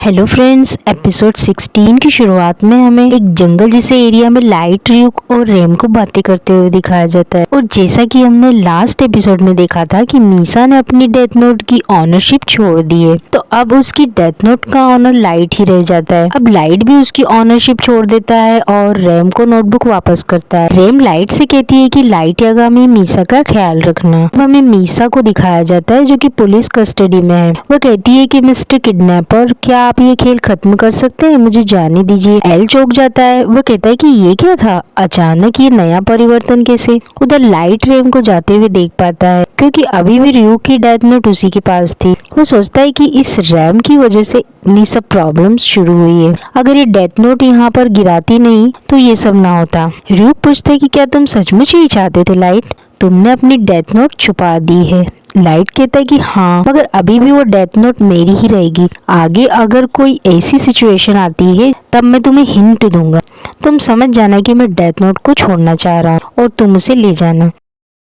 Hello friends, episode 16 की शुरुआत में हमें एक जंगल जैसे एरिया में लाइट, रियूक और रेम को बातें करते हुए दिखाया जाता है। और जैसा कि हमने लास्ट एपिसोड में देखा था कि मीसा ने अपनी डेथ नोट की ऑनरशिप छोड़ दी है, तो अब उसकी डेथ नोट का ऑनर लाइट ही रह जाता है। अब लाइट भी उसकी ऑनरशिप छोड़ देता है और रेम को नोटबुक वापस करता है। रेम लाइट से कहती है कि लाइट यागामी मीसा का ख्याल रखना। अब हमें मीसा को दिखाया जाता है जो कि पुलिस कस्टडी में है। वह कहती है कि मिस्टर किडनैपर, क्या आप ये खेल खत्म कर सकते हैं, मुझे जाने दीजिए। एल चौंक जाता है। वो कहता है कि ये क्या था, अचानक ये नया परिवर्तन कैसे। उधर लाइट रेम को जाते हुए देख पाता है क्योंकि अभी भी रियूक की डेथ नोट उसी के पास थी। वो सोचता है कि इस रैम की वजह से इतनी सब प्रॉब्लम्स शुरू हुई है। अगर ये डेथ नोट यहाँ पर गिराती नहीं तो ये सब ना होता। रियूक पूछता है कि क्या तुम सचमुच यही चाहते थे लाइट, तुमने अपनी डेथ नोट छुपा दी है। लाइट कहता है कि हाँ, मगर अभी भी वो डेथ नोट मेरी ही रहेगी। आगे अगर कोई ऐसी सिचुएशन आती है तब मैं तुम्हें हिंट दूंगा, तुम समझ जाना कि मैं डेथ नोट को छोड़ना चाह रहा हूँ और तुम उसे ले जाना।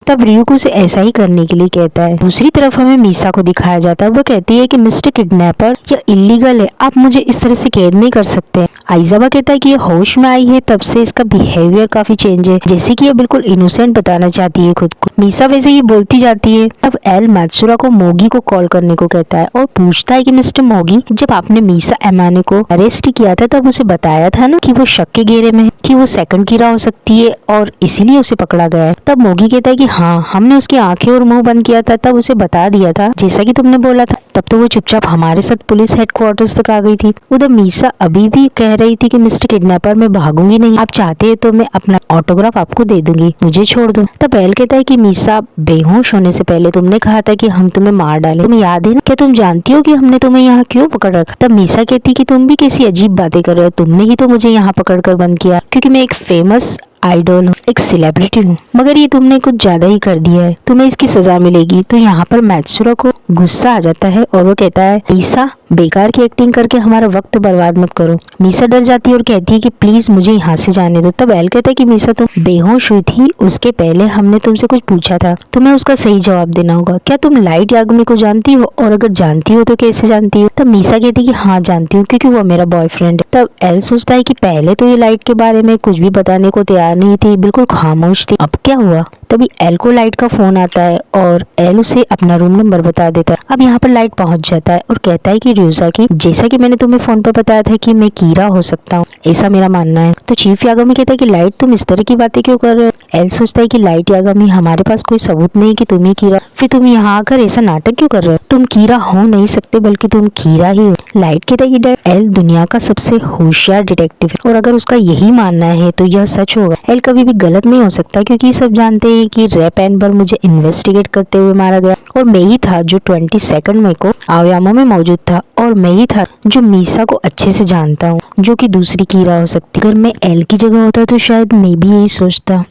तब रियूक उसे ऐसा ही करने के लिए कहता है। दूसरी तरफ हमें मीसा को दिखाया जाता है। वो कहती है कि मिस्टर किडनैपर, यह इलीगल है, आप मुझे इस तरह से कैद नहीं कर सकते। आइजाबा कहता है कि ये होश में आई है तब से इसका बिहेवियर काफी चेंज है, जैसे कि ये बिल्कुल इनोसेंट बताना चाहती है खुद को। मीसा वैसे ही बोलती जाती है। तब एल मैत्सुरा को मोगी को कॉल करने को कहता है और पूछता है कि मिस्टर मोगी, जब आपने मीसा एमाने को अरेस्ट किया था तब उसे बताया था ना कि वो शक के घेरे में है, कि वो सेकंड कीरा हो सकती है और इसीलिए उसे पकड़ा गया है। तब मोगी कहता है कि हाँ, हमने उसकी आंखें और मुंह बंद किया था, तब उसे बता दिया था जैसा कि तुमने बोला था। तब तो वो चुपचाप हमारे साथ पुलिस हेडक्वार्टर्स तक आ गई थी। उधर मीसा अभी भी कह रही थी कि मिस्टर किडनैपर, मैं भागूंगी नहीं, आप चाहते हैं तो मैं अपना ऑटोग्राफ आपको दे दूंगी, मुझे छोड़ दो। तब एल कहता है कि मीसा, बेहोश होने से पहले तुमने कहा था कि हम तुम्हें मार डालें, तुम्हें याद है ना? क्या तुम जानती हो कि हमने तुम्हें यहाँ क्यों पकड़ रखा? तब मीसा कहती कि तुम भी कैसी अजीब बातें कर रहे हो, तुमने ही तो मुझे यहाँ पकड़ कर बंद किया, क्योंकि मैं एक फेमस आइडल हूँ, एक सेलिब्रिटी हूँ। मगर ये तुमने कुछ ज्यादा ही कर दिया है, तुम्हें इसकी सजा मिलेगी। तो यहाँ पर मैत्सुरा को गुस्सा आ जाता है और वो कहता है, मीसा, बेकार की एक्टिंग करके हमारा वक्त बर्बाद मत करो। मीसा डर जाती है और कहती है कि प्लीज मुझे यहाँ से जाने दो। तब एल कहता है कि मीसा, तुम बेहोश हुई थी उसके पहले हमने तुमसे कुछ पूछा था, तुम्हें उसका सही जवाब देना होगा। क्या तुम लाइट यागमी को जानती हो, और अगर जानती हो तो कैसे जानती हो? तब मीसा कहती है कि हाँ जानती हूँ, क्योंकि वो मेरा बॉयफ्रेंड है। तब एल सोचता है कि पहले तो ये लाइट के बारे में कुछ भी बताने को तैयार नहीं थी, बिल्कुल खामोश थी, अब क्या हुआ? तभी एल को लाइट का फोन आता है और एल उसे अपना रूम नंबर बता देता है। अब यहाँ पर लाइट पहुंच जाता है और कहता है कि रियूसा की, जैसा कि मैंने तुम्हें फोन पर बताया था कि मैं कीरा हो सकता हूँ, ऐसा मेरा मानना है। तो चीफ यागामी कहता है कि लाइट, तुम इस तरह की बातें क्यों कर रहे हो? एल सोचता है कि लाइट यागामी, हमारे पास कोई सबूत नहीं कि तुम ही कीरा, फिर तुम यहाँ आकर ऐसा नाटक क्यों कर रहे हो? तुम कीरा हो नहीं सकते, बल्कि तुम कीरा ही हो। लाइट कहता है कि एल दुनिया का सबसे होशियार डिटेक्टिव है और अगर उसका यही मानना है तो यह सच होगा। एल कभी भी गलत नहीं हो सकता, क्योंकि सब जानते हैं कि रैप एनबर मुझे इन्वेस्टिगेट करते हुए मारा गया और मैं ही था जो 22 मई को आयामो में मौजूद था, और मैं ही था जो मीसा को अच्छे से जानता हूँ, जो कि दूसरी कीरा हो सकती। अगर मैं एल की जगह होता तो शायद मैं भी यही सोचता।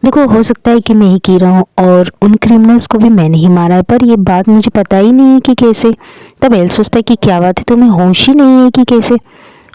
देखो, हो सकता है कि मैं ही कीरा हूँ और उन क्रिमिनल्स को भी मैंने ही मारा है, पर ये बात मुझे पता ही नहीं है कि कैसे। तब एल सोचता है कि क्या बात है, तुम्हें होश ही नहीं है कि कैसे?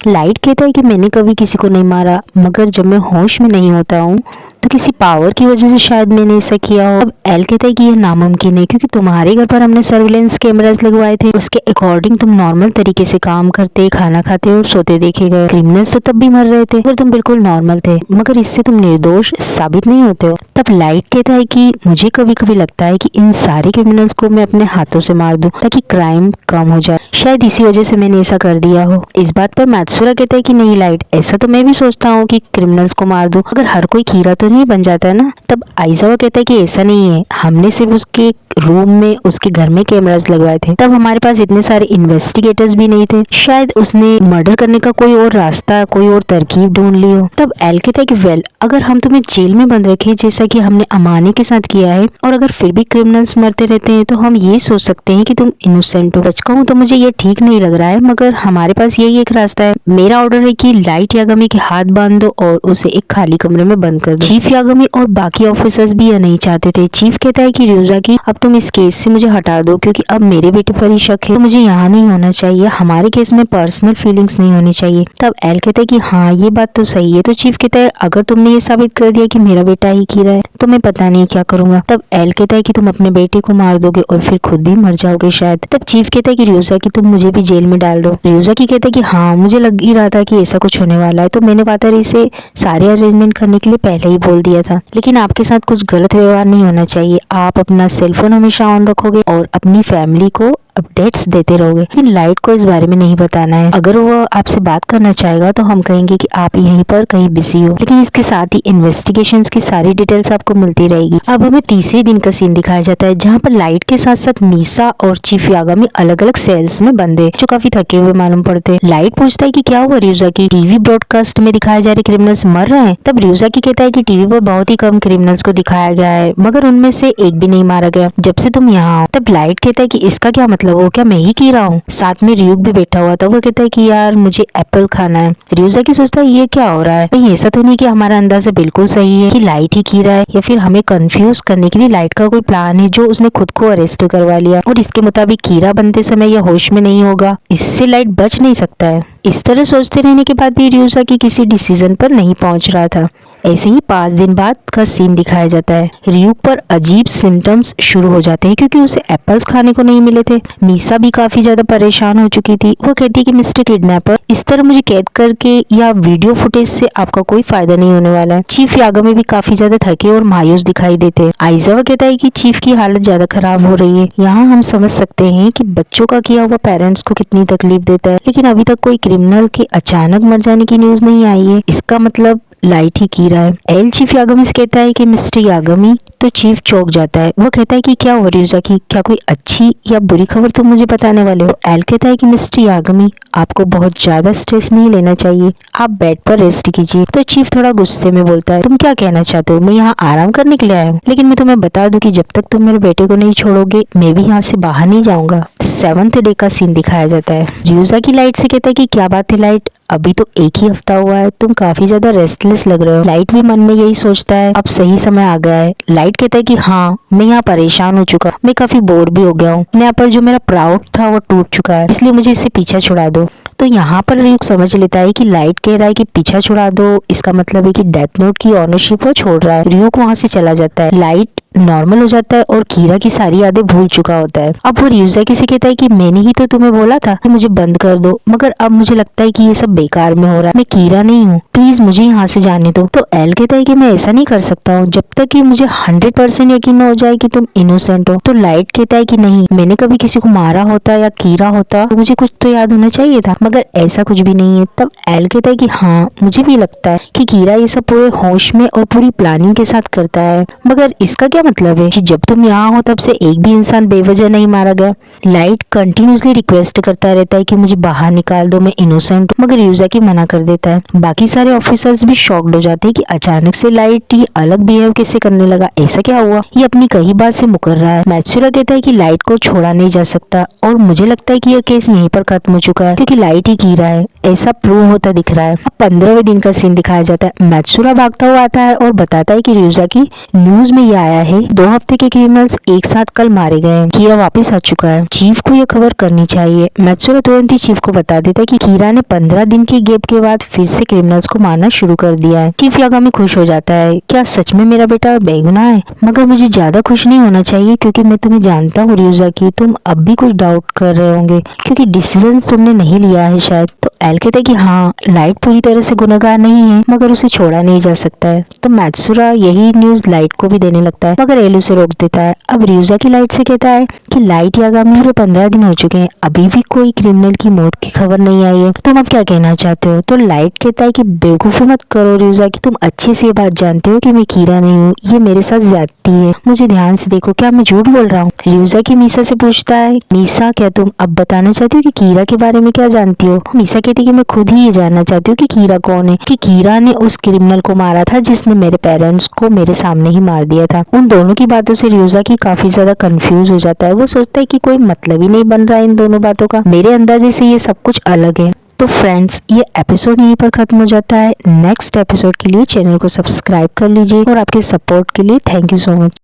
लाइट कहता है कि मैंने कभी किसी को नहीं मारा, मगर जब मैं होश में नहीं होता हूँ तो किसी पावर की वजह से शायद मैंने ऐसा किया हो। अब एल कहता है कि यह नामुमकिन है, क्योंकि तुम्हारे घर पर हमने सर्विलेंस कैमरास लगवाए थे, उसके अकॉर्डिंग तुम नॉर्मल तरीके से काम करते, खाना खाते और सोते देखे गए। क्रिमिनल्स तो तब भी मर रहे थे और तुम बिल्कुल नॉर्मल थे, मगर इससे तुम निर्दोष साबित नहीं होते हो। तब लाइट कहता है कि मुझे कभी कभी लगता है कि इन सारे क्रिमिनल्स को मैं अपने हाथों से मार दूं ताकि क्राइम कम हो जाए, शायद इसी वजह से मैंने ऐसा कर दिया हो। इस बात पर मैत्सुरा कहता है कि नहीं लाइट, ऐसा तो मैं भी सोचता हूँ कि क्रिमिनल्स को मार दूं, अगर हर कोई कीरा तो नहीं बन जाता है ना। तब आइजावा कहता है कि ऐसा नहीं है, हमने सिर्फ उसके रूम में, उसके घर में कैमरास लगवाए थे, तब हमारे पास इतने सारे इन्वेस्टिगेटर्स भी नहीं थे, शायद उसने मर्डर करने का कोई और रास्ता, कोई और तरकीब ढूंढ ली हो। तब एल कहता है कि वेल, अगर हम तुम्हें जेल में बंद रखे जैसा कि हमने अमाने के साथ किया है, और अगर फिर भी क्रिमिनल्स मरते रहते हैं, तो हम ये सोच सकते हैं कि तुम इनोसेंट हो। सच कहूं तो मुझे ये ठीक नहीं लग रहा है, मगर हमारे पास यही एक रास्ता है। मेरा ऑर्डर है कि लाइट यागामी के हाथ बांध दो और उसे एक खाली कमरे में बंद कर दो। चीफ यागामी और बाकी ऑफिसर्स भी यह नहीं चाहते थे। चीफ कहता है कि रियूसा की, अब तुम इस केस से मुझे हटा दो, क्योंकि अब मेरे बेटे पर ही शक है, तो मुझे यहाँ नहीं होना चाहिए, हमारे केस में पर्सनल फीलिंग्स नहीं होनी चाहिए। तब एल कहता है कि हाँ ये बात तो सही है। तो चीफ कहता है अगर तुमने ये साबित कर दिया कि मेरा बेटा ही कीरा है तो मैं पता नहीं क्या करूंगा। तब एल कहता है कि तुम अपने बेटे को मार दोगे और फिर खुद भी मर जाओगे शायद। तब चीफ कहता है कि रियोजा की तुम मुझे भी जेल में डाल दो। रियोजा की कहता है कि हाँ मुझे लग ही रहा था कि ऐसा कुछ होने वाला है, तो मैंने वातारी से सारे अरेंजमेंट करने के लिए पहले ही बोल दिया था। लेकिन आपके साथ कुछ गलत व्यवहार नहीं होना चाहिए, आप अपना सेलफोन हमेशा ऑन रखोगे और अपनी फैमिली को अपडेट्स देते रहोगे, लेकिन लाइट को इस बारे में नहीं बताना है। अगर वो आपसे बात करना चाहेगा तो हम कहेंगे कि आप यहीं पर कहीं बिजी हो, लेकिन इसके साथ ही इन्वेस्टिगेशंस की सारी डिटेल्स आपको मिलती रहेगी। अब हमें तीसरे दिन का सीन दिखाया जाता है, जहाँ पर लाइट के साथ साथ मीसा और चीफ यागामी अलग अलग सेल्स में बंद है, जो काफी थके हुए मालूम पड़ते हैं। लाइट पूछता है कि क्या हुआ रियोजा की, टीवी ब्रॉडकास्ट में दिखाए जा रहे क्रिमिनल्स मर रहे हैं। तब रियोजा की कहता है कि टीवी पर बहुत ही कम क्रिमिनल्स को दिखाया गया है, मगर उनमें से एक भी नहीं मारा गया जब से तुम यहाँ हो। तब लाइट कहता है कि इसका क्या मतलब हो, क्या मैं ही की रहा हूँ। साथ में रियुक भी बैठा हुआ था, वो कहता है कि यार मुझे एप्पल खाना है। रियोजा की सोचता है ये क्या हो रहा है, कहीं ऐसा तो नहीं कि हमारा अंदाजा बिल्कुल सही है कि लाइट ही की रहा है, या फिर हमें कंफ्यूज करने के लिए लाइट का कोई प्लान है जो उसने खुद को अरेस्ट करवा लिया और इसके मुताबिक कीरा बनते समय यह होश में नहीं होगा, इससे लाइट बच नहीं सकता है। इस तरह सोचते रहने के बाद भी रियोजा की किसी डिसीजन पर नहीं पहुंच रहा था। ऐसे ही 5 दिन बाद का सीन दिखाया जाता है। रियुक पर अजीब सिम्टम्स शुरू हो जाते हैं क्योंकि उसे एप्पल्स खाने को नहीं मिले थे। मीसा भी काफी ज्यादा परेशान हो चुकी थी। वो कहती है कि मिस्टर किडनैपर, इस तरह मुझे कैद करके या वीडियो फुटेज से आपका कोई फायदा नहीं होने वाला है। चीफ यागामी भी काफी ज्यादा थके और मायूस दिखाई देते हैं। आइजावा कहता है कि चीफ की हालत ज्यादा खराब हो रही है। यहाँ हम समझ सकते हैं कि बच्चों का किया हुआ पेरेंट्स को कितनी तकलीफ देता है, लेकिन अभी तक कोई क्रिमिनल के अचानक मर जाने की न्यूज नहीं आई है। इसका मतलब लाइट ही की रहा है। एल चीफ यागामी से कहता है कि मिस्टर यागामी, तो चीफ चौंक जाता है। वो कहता है कि क्या हुआ रियोजा की, क्या कोई अच्छी या बुरी खबर तुम मुझे बताने वाले हो। एल कहता है कि मिस्टर यागामी, आपको बहुत ज्यादा स्ट्रेस नहीं लेना चाहिए, आप बेड पर रेस्ट कीजिए। तो चीफ थोड़ा गुस्से में बोलता है, तुम क्या कहना चाहते हो, मैं यहाँ आराम करने के लिए आया हूँ, लेकिन मैं तुम्हें बता दूं कि जब तक तुम मेरे बेटे को नहीं छोड़ोगे मैं भी यहाँ से बाहर नहीं जाऊंगा। 7th डे का सीन दिखाया जाता है। रियोजा की लाइट से कहता है कि क्या बात है लाइट, अभी तो एक ही हफ्ता हुआ है, तुम काफी ज्यादा रेस्टलेस लग रहे हो। लाइट भी मन में यही सोचता है अब सही समय आ गया है। लाइट कहता है कि हाँ मैं यहाँ परेशान हो चुका, मैं काफी बोर भी हो गया हूँ, यहाँ पर जो मेरा प्राउड था वो टूट चुका है, इसलिए मुझे इससे पीछा छुड़ा दो। तो यहाँ पर रियुक समझ लेता है कि लाइट कह रहा है कि पीछा छुड़ा दो, इसका मतलब है कि डेथ नोट की ऑनरशिप वो छोड़ रहा है। रियुक वहाँ से चला जाता है। लाइट नॉर्मल हो जाता है और कीरा की सारी यादें भूल चुका होता है। अब वो रियोजा की से कहता है कि मैंने ही तो तुम्हें बोला था कि मुझे बंद कर दो, मगर अब मुझे लगता है कि ये सब बेकार में हो रहा है, मैं कीरा नहीं हूँ, प्लीज मुझे यहाँ से जाने दो। तो एल कहता है कि मैं ऐसा नहीं कर सकता हूँ जब तक कि मुझे 100% यकीन हो जाए कि तुम इनोसेंट हो। तो लाइट कहता है कि नहीं, मैंने कभी किसी को मारा होता या कीरा होता तो मुझे कुछ तो याद होना चाहिए था, मगर ऐसा कुछ भी नहीं है। तब एल कहता है कि हाँ मुझे भी लगता है कि कीरा ये सब पूरे होश में और पूरी प्लानिंग के साथ करता है, मगर इसका क्या मतलब है कि जब तुम यहाँ हो तब से एक भी इंसान बेवजह नहीं मारा गया। लाइट कंटिन्यूसली रिक्वेस्ट करता रहता है कि मुझे बाहर निकाल दो, मैं इनोसेंट हूँ, मगर रियोजा की मना कर देता है। बाकी सारे ऑफिसर्स भी शॉक्ड हो जाते हैं कि अचानक से लाइट ये अलग बिहेव कैसे करने लगा, ऐसा क्या हुआ, ये अपनी कही बात से मुकर रहा है। मैत्सुरा कहता है कि लाइट को छोड़ा नहीं जा सकता और मुझे लगता है कि यह केस यहीं पर खत्म हो चुका है क्योंकि लाइट ही कीरा है, ऐसा प्रूव होता दिख रहा है। अब 15वें दिन का सीन दिखाया जाता है। मैत्सुरा भागता हुआ आता है और बताता है कि रियोजा की न्यूज में ये आया है 2 हफ्ते के क्रिमिनल्स एक साथ कल मारे गए हैं, कीरा वापस आ चुका है, चीफ को यह खबर करनी चाहिए। मैत्सुरा तुरंत ही चीफ को बता देता है कि कीरा ने 15 दिन की गैप के बाद फिर से क्रिमिनल्स को मारना शुरू कर दिया है। चीफ यागामी खुश हो जाता है, क्या सच में मेरा बेटा बेगुनाह है, मगर मुझे ज्यादा खुश नहीं होना चाहिए क्योंकि मैं तुम्हें जानता हूँ रियोजा की, तुम अब भी कुछ डाउट कर रहे होंगे क्योंकि डिसीजन तुमने नहीं लिया है शायद। तो एल कहता है कि हाँ लाइट पूरी तरह से गुनहगार नहीं है, मगर उसे छोड़ा नहीं जा सकता है। तो मैत्सुरा यही न्यूज लाइट को भी देने लगता है, मगर एल उसे रोक देता है। अब रियोजा की लाइट से कहता है कि लाइट यागामी पूरे 15 दिन हो चुके हैं, अभी भी कोई क्रिमिनल की मौत की खबर नहीं आई है, तुम अब क्या कहना चाहते हो। तो लाइट कहता है कि बेवकूफी मत करो रियोजा की, तुम अच्छे से ये बात जानते हो कि मैं कीरा नहीं हूँ, ये मेरे साथ ज्यादती है, मुझे ध्यान से देखो, क्या मैं झूठ बोल रहा हूँ। रियोजा की मीसा से पूछता है, मीसा क्या तुम अब बताना चाहती हो कि कीरा के बारे में क्या जानती हो। मीसा कहती है कि मैं खुद ही ये जानना चाहती हूँ कि कीरा कौन है, कि कीरा ने उस क्रिमिनल को मारा था जिसने मेरे पेरेंट्स को मेरे सामने ही मार दिया था। उन दोनों की बातों से रियोजा की काफी ज्यादा कंफ्यूज हो जाता है। वो सोचता है कि कोई मतलब ही नहीं बन रहा है इन दोनों बातों का, मेरे अंदाजे से ये सब कुछ अलग है। तो फ्रेंड्स ये एपिसोड यहीं पर खत्म हो जाता है। नेक्स्ट एपिसोड के लिए चैनल को सब्सक्राइब कर लीजिए और आपके सपोर्ट के लिए थैंक यू सो मच।